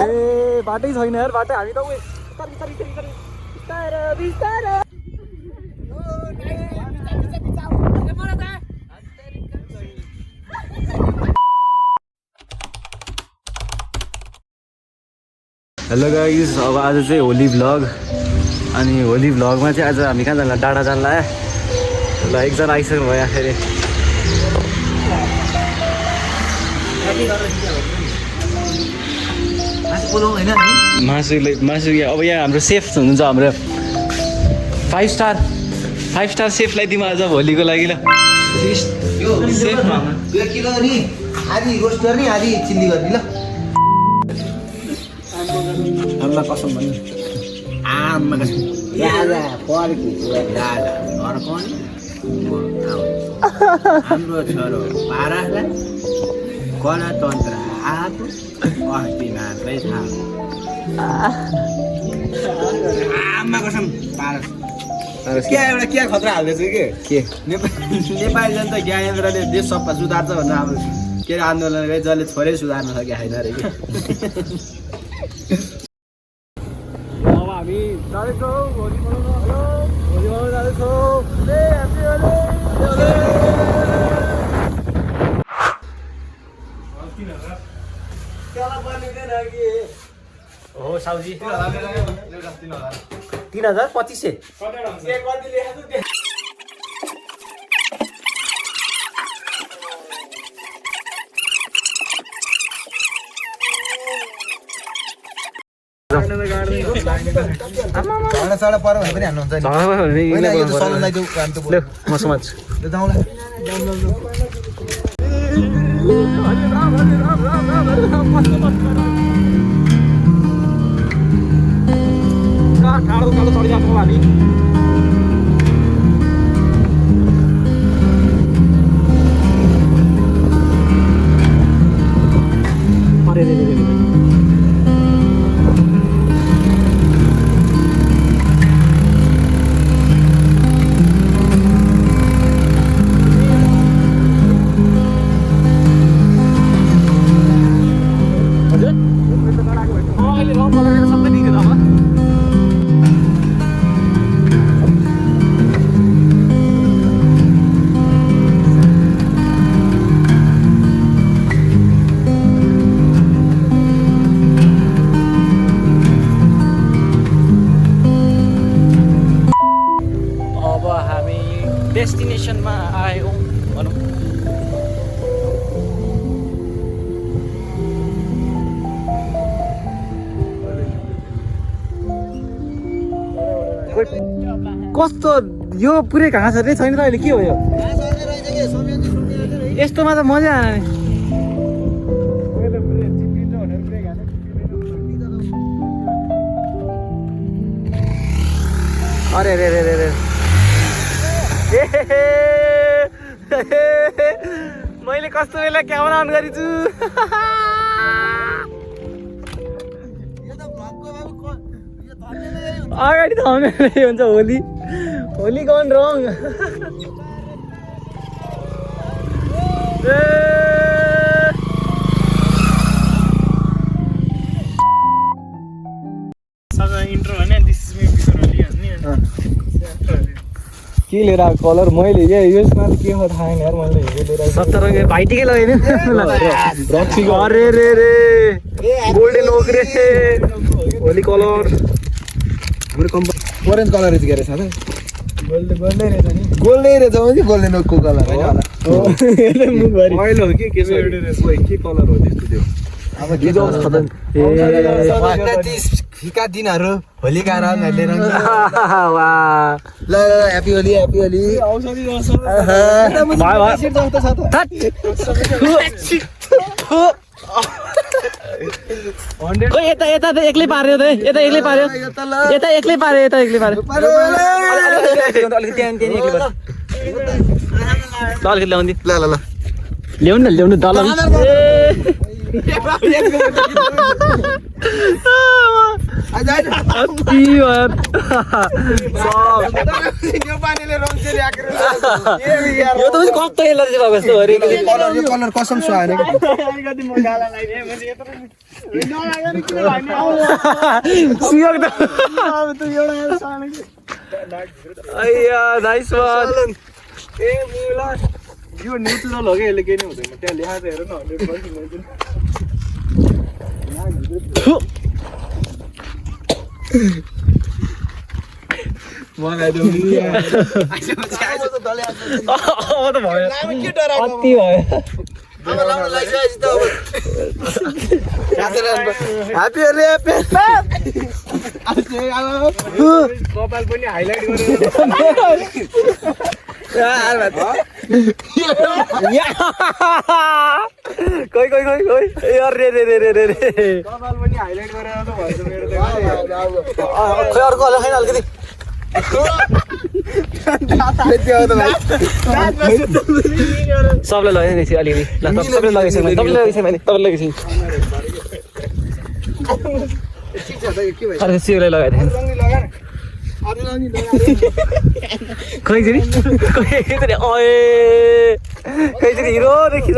ए बाटै छैन यार बाटै हामी त हेलो गाइस, अब आज चाहिँ होली भ्लग अनि होली भ्लगमा चाहिँ आज हामी कहाँ जान्ला डाँडा जान्ला ल एकजना आइसक्नु भयो फेरि मासु अब यहाँ हाम्रो सेफ हुनुहुन्छ हाम्रो 5 स्टार सेफलाई दिउँ आज भोलिको लागि ल किलो नि आधी रोस्ट गर्ने आधी चिल्ली गर्ने ल आम्मा कसम भन्नु आम्मा कसम दादा पर्की दादा अर्को हाम्रो छोरो पारालाई गणतन्त्र आएको अस्ति मात्रै थाहा आम्मा कसम पारस क्या एउटा क्या खतरा हाल्दैछ के नेपाली जनता ज्ञानेन्द्रले देश सबै सुधार्छ भनेर हाम्रो के अरे आन्दोलन गरे जसले छोरै सुधार्न सके होइन अरे कि अब हामी जाँदैछौँ भोलि बनाउनु जाँदैछौँ हो साउजी 3,000 साडा पर्यो भने पनि हान्नुहुन्छ म समाज टाढो चढिरहेको हामी डेस्टिनेसनमा आयौँ भनौँ कस्तो यो पुरै घाँस नै छैन त अहिले के हो यो यस्तोमा त मजा आएन अरे रे रे रे रे मैले कस्तो बेला क्यामेरा अन गरेछु अगाडि त हुन्छ होली गन रङ के लिएर आएको कलर मैले यसमा त के हो थाहा छैन यार मैले लिएर 70 भाइटिकै लगाइदिनु अरे रे रे गोल्डन ओक रे होली कलर हाम्रो कम्पनी ओरेन्ज कलर यति गरे साथै गोल्डन रहेछ नि गोल्डन रहेछ कि गोल्डन ओकको कलर होइन होला ओइल हो कि के कलर हो त्यस्तो त्यो अब गिजो खतम फिका दिनहरु होली का रङहरुले रङ वाह ल ह्यापी होली औषधि भाइ भाइ यता यता त एक्लै पार्यो त यता एक्लै पार्यो यता एक्लै पार्यो अलिकति त्यहाँ एक्लै पार्यो अलिकति ल्याउनु ल ल ल ल्याउनु दल कसम सुयोग त अय्या नाइस वान ए मुला यो नेचुरल हो कि यसले केही नै हुँदैन त्यहाँ लेखाएको हेर न 100% मलाई त भयो अति भयो कपाल पनि हाइलाइट गरेर कोही अरे रे कपाल पनि हाइलाइट गरेर त भन्छ मेरो त खोइ अर्को होला खाइन अलिकति सबले लगाइ दिएछ अलिकति ल सबले लगाइछ मैले अरे सिउलाई लगाइदिएँ खोइ चाहिँ हिरो देखि त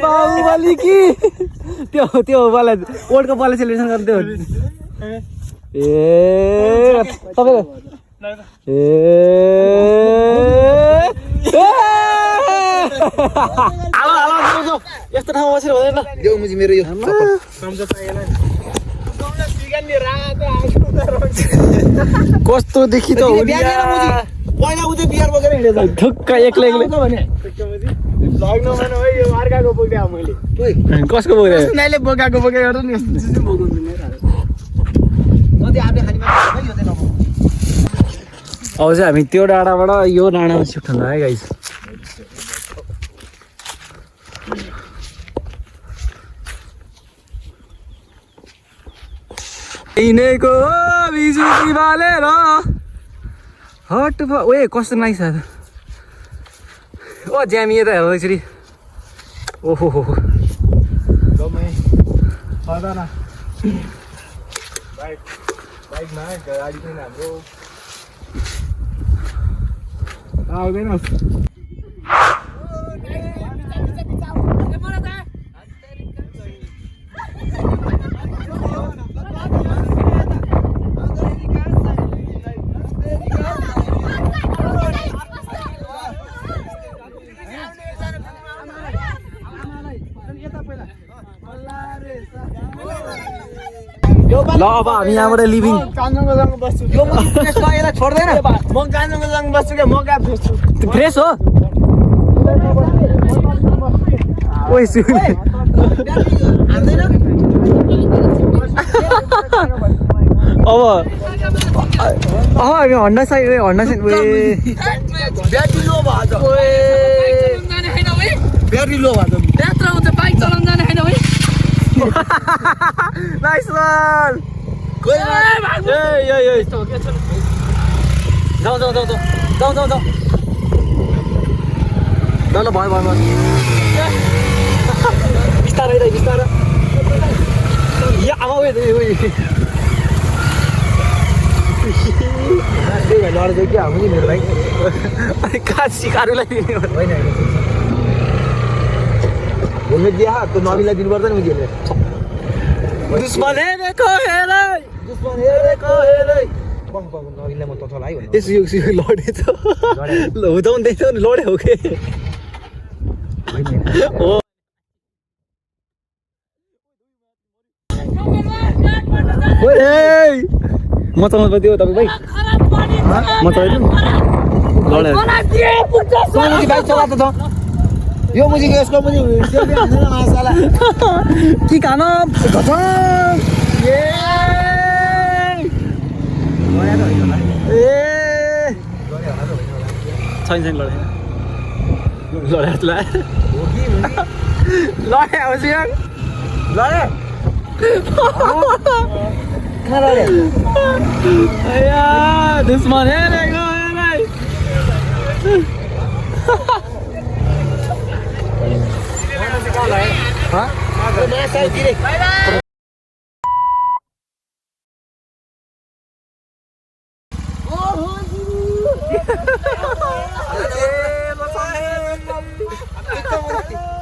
बाहुबली कि त्यो वाला वर्ल्ड कप वाला सेलिब्रेसन गर्दै हो ए तपाईको यस्तो ठाउँमा बसेर हुँदैन यो मुजी मेरो यो कस्तो देखि त हो पहिला उ चाहिँ बिहार बोकेर हिँडेछ ठुक्क एक्लै भने भ्लग नभएन है यो अर्काको बोक्दै आऊ मैले कसको बोक्दै नाइले बोकाको बोके गर्दा नि यस्तो चाहिँ बोकाउँदैन जति आफै खाली मात्र यो चाहिँ नबोक अब चाहिँ हामी त्यो डाँडाबाट यो डाँडामा सिफ्ट हुँदा है गाइस हिँडेको बिजुली बालेर हट ओए कस्तो नाइस ओ ज्यामी यता हेर्दा यसरी ओहो हो बाइकमा गाडी पनि हाम्रो आउँदैन ल अब हामी यहाँबाट लिभिङ काञ्चनजङ्घ बस्छु यो यसलाई छोड्दैन म काञ्चनजङ्घ बस्छु क्या म कहाँ फ्रेस छु फ्रेस हो ओइ सुन अब हामी हन्डा साइड ब्याट्री लो भयो ब्याट्री लो भयो नाइस वान जाऊ ल भयो बिस्तारै लड्दै क्या हामी मेरो भाइ अनि कहाँ सिकारुलाई दिने होइन हेलमेट दिया तो नवीलाई दिनुपर्छ नि मुझे दुश्मन हेरेको हेरै नवीलाई म त चलाइ भने यसो यो लडेछ हुँदैछ नि लडे हो के हो म चलाउनु पर्थ्यो तपाईँ भाइ म चलाइदिउँ लडे बाइक चला त यो मुझे यसको मुझे मासाला कि खाना ए छैन लडे दुश्मन हेरेको हाँ त मलाई